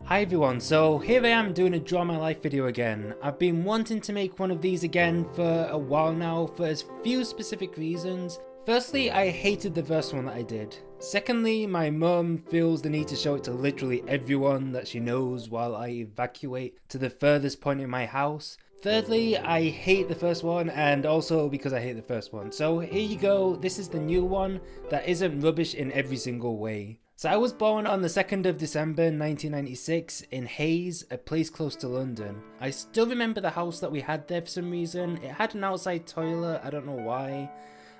Hi everyone, so here I am doing a Draw My Life video again. I've been wanting to make one of these again for a while now for a few specific reasons. Firstly, I hated the first one that I did. Secondly, my mum feels the need to show it to literally everyone that she knows while I evacuate to the furthest point in my house. Thirdly, I hate the first one, and also because I hate the first one. So here you go, this is the new one that isn't rubbish in every single way. So I was born on the 2nd of December 1996 in Hayes, a place close to London. I still remember the house that we had there for some reason. It had an outside toilet, I don't know why.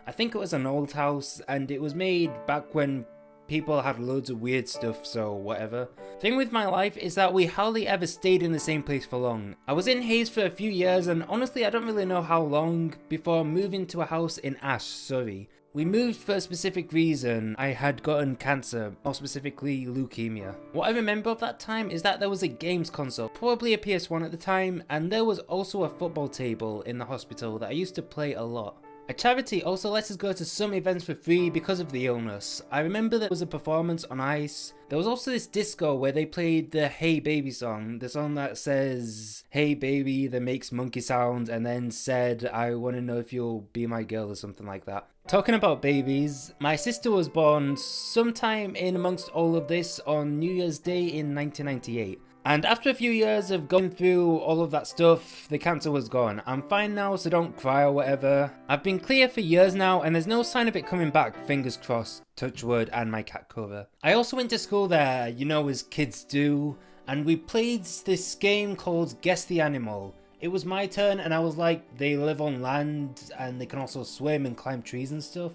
I think it was an old house, and it was made back when people had loads of weird stuff, so whatever. Thing with my life is that we hardly ever stayed in the same place for long. I was in Hayes for a few years, and honestly I don't really know how long, before moving to a house in Ash, Surrey. We moved for a specific reason. I had gotten cancer, more specifically leukemia. What I remember of that time is that there was a games console, probably a PS1 at the time, and there was also a football table in the hospital that I used to play a lot. A charity also lets us go to some events for free because of the illness. I remember there was a performance on ice. There was also this disco where they played the Hey Baby song, the song that says Hey Baby that makes monkey sounds and then said I want to know if you'll be my girl or something like that. Talking about babies, my sister was born sometime in amongst all of this on New Year's Day in 1998. And after a few years of going through all of that stuff, the cancer was gone. I'm fine now, so don't cry or whatever. I've been clear for years now, and there's no sign of it coming back, fingers crossed, touch wood, and my cat cover. I also went to school there, you know, as kids do, and we played this game called Guess the Animal. It was my turn, and I was like, they live on land, and they can also swim and climb trees and stuff.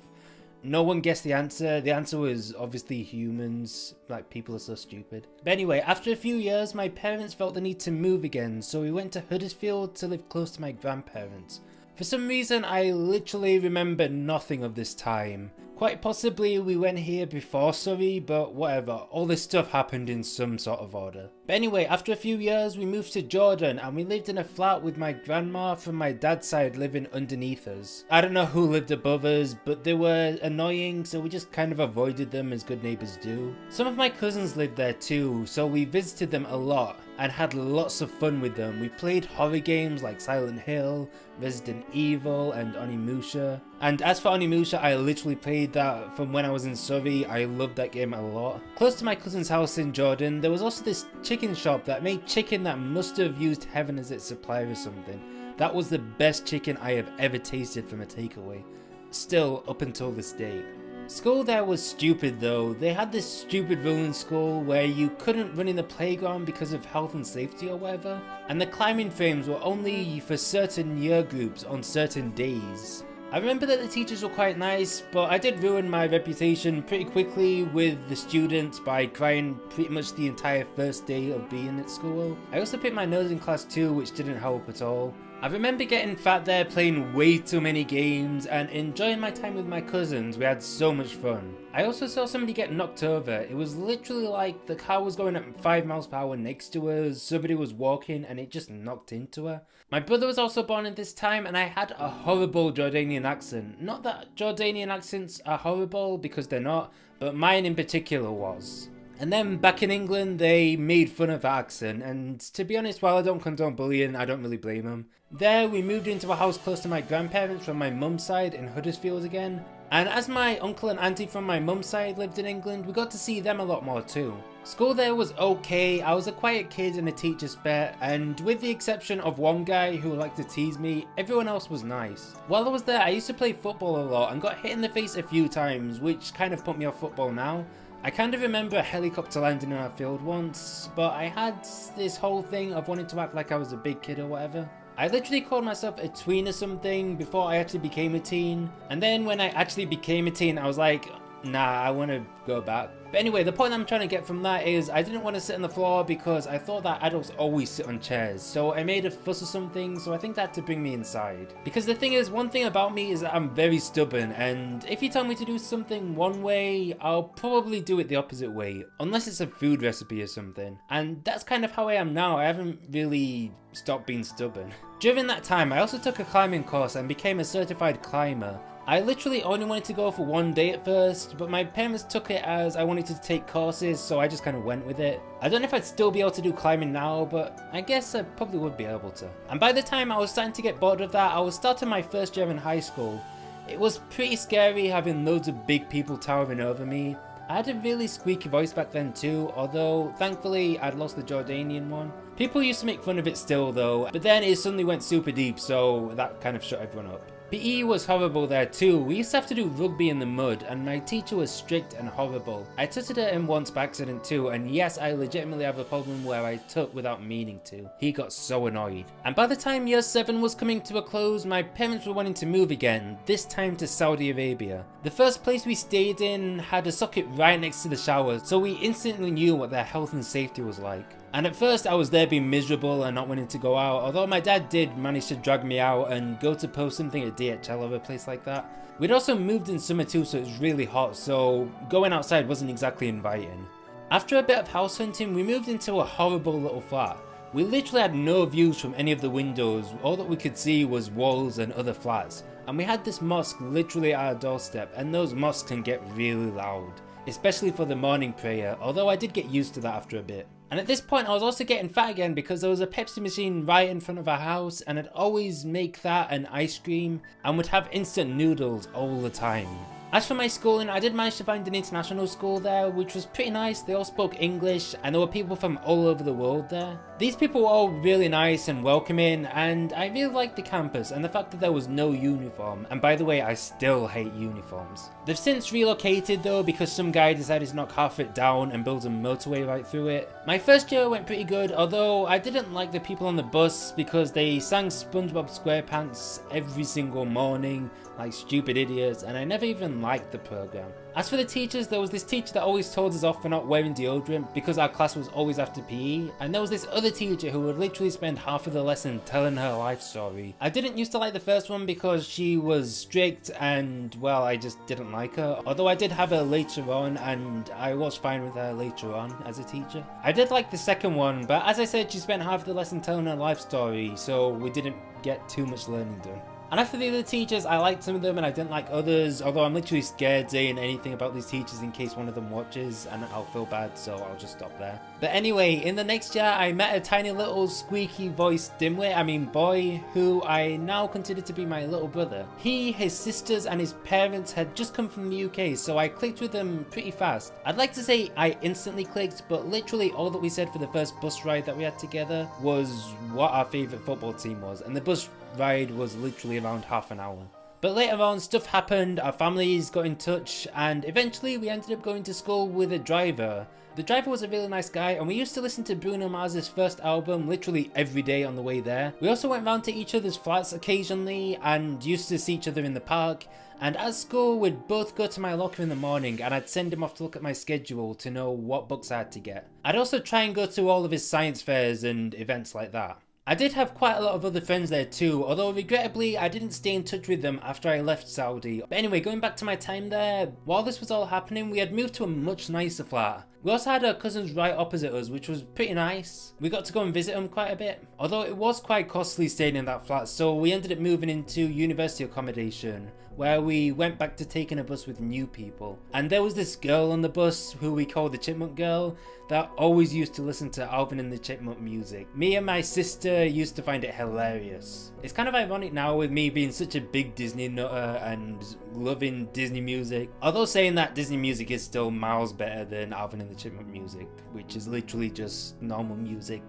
No one guessed the answer. The answer was obviously humans, like people are so stupid. But anyway, after a few years, my parents felt the need to move again, so we went to Huddersfield to live close to my grandparents. For some reason, I literally remember nothing of this time. Quite possibly we went here before Surrey, but whatever, all this stuff happened in some sort of order. But anyway, after a few years we moved to Jordan and we lived in a flat with my grandma from my dad's side living underneath us. I don't know who lived above us, but they were annoying, so we just kind of avoided them as good neighbours do. Some of my cousins lived there too, so we visited them a lot and had lots of fun with them. We played horror games like Silent Hill, Resident Evil and Onimusha. And as for Onimusha, I literally played that from when I was in Surrey. I loved that game a lot. Close to my cousin's house in Jordan, there was also this chicken shop that made chicken that must have used heaven as its supply or something. That was the best chicken I have ever tasted from a takeaway. Still, up until this day. School there was stupid though. They had this stupid rule in school where you couldn't run in the playground because of health and safety or whatever, and the climbing frames were only for certain year groups on certain days. I remember that the teachers were quite nice, but I did ruin my reputation pretty quickly with the students by crying pretty much the entire first day of being at school. I also picked my nose in class too, which didn't help at all. I remember getting fat there, playing way too many games and enjoying my time with my cousins. We had so much fun. I also saw somebody get knocked over. It was literally like the car was going at 5 miles per hour next to us, somebody was walking and it just knocked into her. My brother was also born at this time and I had a horrible Jordanian accent. Not that Jordanian accents are horrible, because they're not, but mine in particular was. And then back in England, they made fun of that accent, and to be honest, while I don't condone bullying, I don't really blame them. There, we moved into a house close to my grandparents from my mum's side in Huddersfield again, and as my uncle and auntie from my mum's side lived in England, we got to see them a lot more too. School there was okay. I was a quiet kid and a teacher's pet, and with the exception of one guy who liked to tease me, everyone else was nice. While I was there, I used to play football a lot and got hit in the face a few times, which kind of put me off football now. I kind of remember a helicopter landing on our field once, but I had this whole thing of wanting to act like I was a big kid or whatever. I literally called myself a tween or something before I actually became a teen, and then when I actually became a teen I was like, nah, I want to go back. But anyway, the point I'm trying to get from that is I didn't want to sit on the floor because I thought that adults always sit on chairs. So I made a fuss or something, so I think that had to bring me inside. Because the thing is, one thing about me is that I'm very stubborn, and if you tell me to do something one way, I'll probably do it the opposite way. Unless it's a food recipe or something. And that's kind of how I am now. I haven't really stopped being stubborn. During that time, I also took a climbing course and became a certified climber. I literally only wanted to go for one day at first, but my parents took it as I wanted to take courses, so I just kind of went with it. I don't know if I'd still be able to do climbing now, but I guess I probably would be able to. And by the time I was starting to get bored of that, I was starting my first year in high school. It was pretty scary having loads of big people towering over me. I had a really squeaky voice back then too, although thankfully I'd lost the Jordanian one. People used to make fun of it still though, but then it suddenly went super deep, so that kind of shut everyone up. PE was horrible there too. We used to have to do rugby in the mud and my teacher was strict and horrible. I tutted at him once by accident too, and yes, I legitimately have a problem where I took without meaning to. He got so annoyed. And by the time year 7 was coming to a close, my parents were wanting to move again, this time to Saudi Arabia. The first place we stayed in had a socket right next to the shower, so we instantly knew what their health and safety was like. And at first I was there being miserable and not wanting to go out, although my dad did manage to drag me out and go to post something at DHL or a place like that. We'd also moved in summer too, so it was really hot, so going outside wasn't exactly inviting. After a bit of house hunting, we moved into a horrible little flat. We literally had no views from any of the windows, all that we could see was walls and other flats. And we had this mosque literally at our doorstep, and those mosques can get really loud, especially for the morning prayer, although I did get used to that after a bit. And at this point I was also getting fat again because there was a Pepsi machine right in front of our house, and I'd always make that and ice cream and would have instant noodles all the time. As for my schooling, I did manage to find an international school there, which was pretty nice. They all spoke English and there were people from all over the world there. These people were all really nice and welcoming, and I really liked the campus and the fact that there was no uniform. And by the way, I still hate uniforms. They've since relocated though because some guy decided to knock half of it down and build a motorway right through it. My first year went pretty good, although I didn't like the people on the bus because they sang SpongeBob SquarePants every single morning like stupid idiots, and I never even liked the program. As for the teachers, there was this teacher that always told us off for not wearing deodorant because our class was always after PE, and there was this other teacher who would literally spend half of the lesson telling her life story. I didn't used to like the first one because she was strict and, well, I just didn't like her, although I did have her later on and I was fine with her later on as a teacher. I did like the second one, but as I said, she spent half the lesson telling her life story, so we didn't get too much learning done. And after the other teachers, I liked some of them and I didn't like others, although I'm literally scared saying anything about these teachers in case one of them watches and I'll feel bad, so I'll just stop there. But anyway, in the next year I met a tiny little squeaky voiced dimwit, boy, who I now consider to be my little brother. He, his sisters and his parents had just come from the UK, so I clicked with them pretty fast. I'd like to say I instantly clicked, but literally all that we said for the first bus ride that we had together was what our favourite football team was, and the bus ride was literally around half an hour. But later on stuff happened, our families got in touch, and eventually we ended up going to school with a driver. The driver was a really nice guy, and we used to listen to Bruno Mars's first album literally every day on the way there. We also went round to each other's flats occasionally and used to see each other in the park. And at school we'd both go to my locker in the morning and I'd send him off to look at my schedule to know what books I had to get. I'd also try and go to all of his science fairs and events like that. I did have quite a lot of other friends there too, although regrettably I didn't stay in touch with them after I left Saudi. But anyway, going back to my time there, while this was all happening, we had moved to a much nicer flat. We also had our cousins right opposite us, which was pretty nice. We got to go and visit them quite a bit, although it was quite costly staying in that flat, so we ended up moving into university accommodation, where we went back to taking a bus with new people. And there was this girl on the bus who we called the Chipmunk Girl that always used to listen to Alvin and the Chipmunk music. Me and my sister used to find it hilarious. It's kind of ironic now with me being such a big Disney nutter and loving Disney music, although saying that Disney music is still miles better than Alvin and the Chipmunk music, which is literally just normal music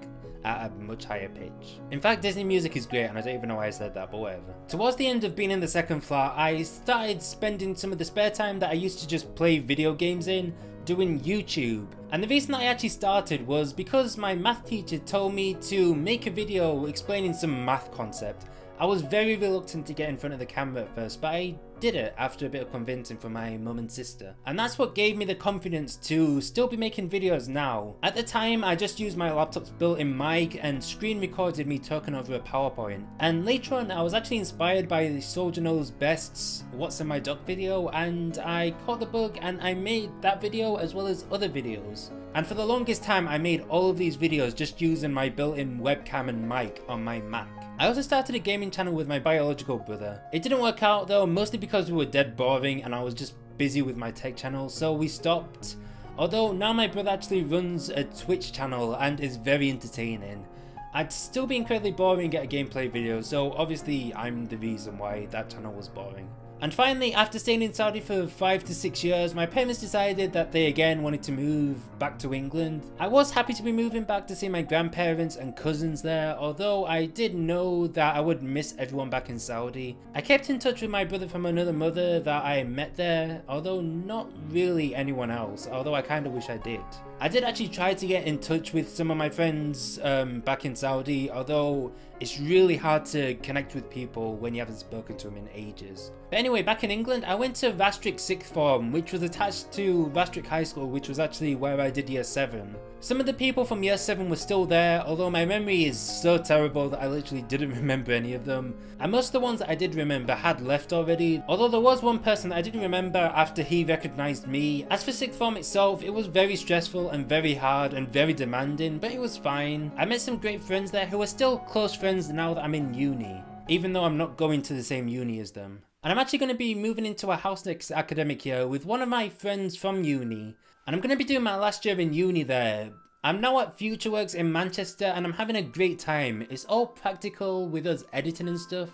at a much higher pitch. In fact, Disney music is great and I don't even know why I said that, but whatever. Towards the end of being in the second flat, I started spending some of the spare time that I used to just play video games in doing YouTube. And the reason I actually started was because my math teacher told me to make a video explaining some math concept. I was very reluctant to get in front of the camera at first, but I did it after a bit of convincing from my mum and sister. And that's what gave me the confidence to still be making videos now. At the time, I just used my laptop's built-in mic and screen recorded me talking over a PowerPoint. And later on, I was actually inspired by the Soldier Knows Best's What's in My Doc video, and I caught the bug and I made that video as well as other videos. And for the longest time, I made all of these videos just using my built-in webcam and mic on my Mac. I also started a gaming channel with my biological brother. It didn't work out though, mostly because we were dead boring and I was just busy with my tech channel, so we stopped. Although now my brother actually runs a Twitch channel and is very entertaining. I'd still be incredibly boring at a gameplay video, so obviously I'm the reason why that channel was boring. And finally, after staying in Saudi for 5 to 6 years, my parents decided that they again wanted to move back to England. I was happy to be moving back to see my grandparents and cousins there, although I did know that I would miss everyone back in Saudi. I kept in touch with my brother from another mother that I met there, although not really anyone else, although I kinda wish I did. I did actually try to get in touch with some of my friends back in Saudi, although it's really hard to connect with people when you haven't spoken to them in ages. But anyway, back in England, I went to Rastrick Sixth Form, which was attached to Rastrick High School, which was actually where I did Year 7. Some of the people from Year 7 were still there, although my memory is so terrible that I literally didn't remember any of them. And most of the ones that I did remember had left already, although there was one person that I didn't remember after he recognised me. As for Sixth Form itself, it was very stressful and very hard and very demanding, but it was fine. I met some great friends there who are still close friends now that I'm in uni, even though I'm not going to the same uni as them. And I'm actually going to be moving into a house next academic year with one of my friends from uni. And I'm going to be doing my last year in uni there. I'm now at FutureWorks in Manchester and I'm having a great time. It's all practical with us editing and stuff.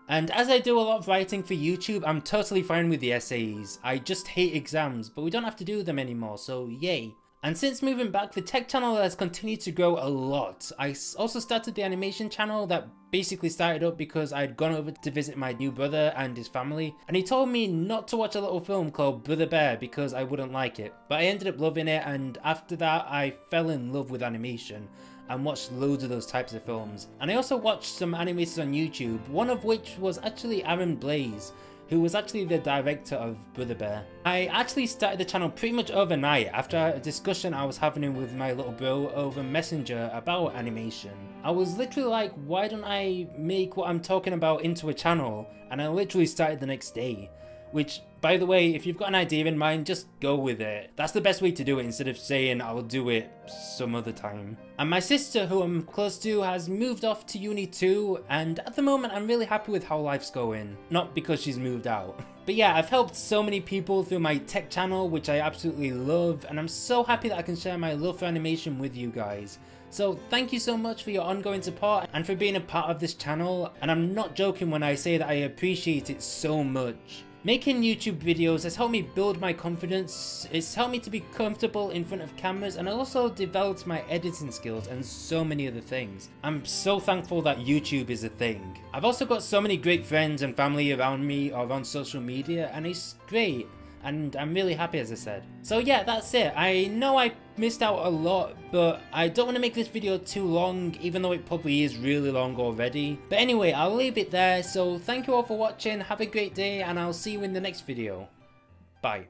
And as I do a lot of writing for YouTube, I'm totally fine with the essays. I just hate exams, but we don't have to do them anymore, so yay. And since moving back, the tech channel has continued to grow a lot. I also started the animation channel that basically started up because I'd gone over to visit my new brother and his family, and he told me not to watch a little film called Brother Bear because I wouldn't like it. But I ended up loving it, and after that I fell in love with animation and watched loads of those types of films. And I also watched some animators on YouTube, one of which was actually Aaron Blaze, who was actually the director of Brother Bear. I actually started the channel pretty much overnight after a discussion I was having with my little bro over Messenger about animation. I was literally like, why don't I make what I'm talking about into a channel? And I literally started the next day. Which, by the way, if you've got an idea in mind, just go with it. That's the best way to do it instead of saying I'll do it some other time. And my sister, who I'm close to, has moved off to uni too, and at the moment I'm really happy with how life's going. Not because she's moved out. But yeah, I've helped so many people through my tech channel, which I absolutely love, and I'm so happy that I can share my love for animation with you guys. So thank you so much for your ongoing support and for being a part of this channel, and I'm not joking when I say that I appreciate it so much. Making YouTube videos has helped me build my confidence, it's helped me to be comfortable in front of cameras, and also developed my editing skills and so many other things. I'm so thankful that YouTube is a thing. I've also got so many great friends and family around me or on social media, and it's great. And I'm really happy, as I said. So yeah, that's it. I know I missed out a lot, but I don't want to make this video too long, even though it probably is really long already. But anyway, I'll leave it there. So thank you all for watching, have a great day, and I'll see you in the next video. Bye.